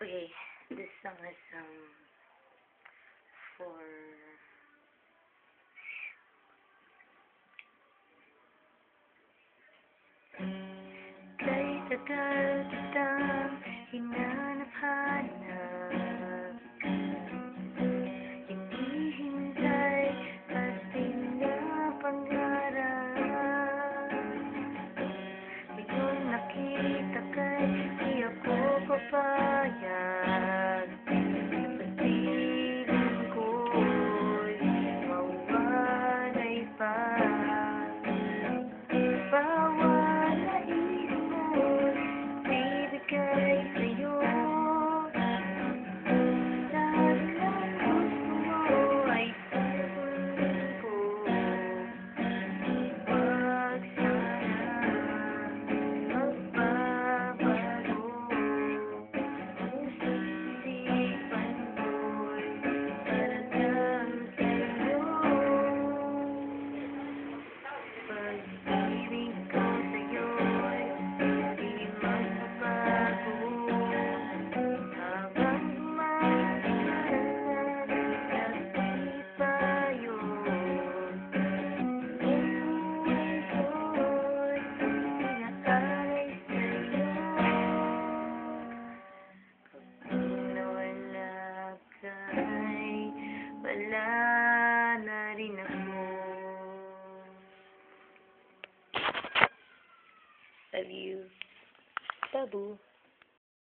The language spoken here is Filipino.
Okay, this song is for kay tagal kitang hinanap-hanap, hinihintay at pinapangarap. Ngayon nakita kay di ako papayag. Piling ko'y mawalay pa. Bawat nais mo'y bibigay sa'yo. Lahat ng gusto mo ay sasagutin ko. Huwag sana magbabago. Isipan ko'y para lang sa'yo. Pag-ibig ko sa'yo'y di magbabago. Habang gumagana nagtitip pa yun. Buhay ko'y inaalay sa'yo. Pag nawala ka'y wala na rin ako. Love you. Tabu.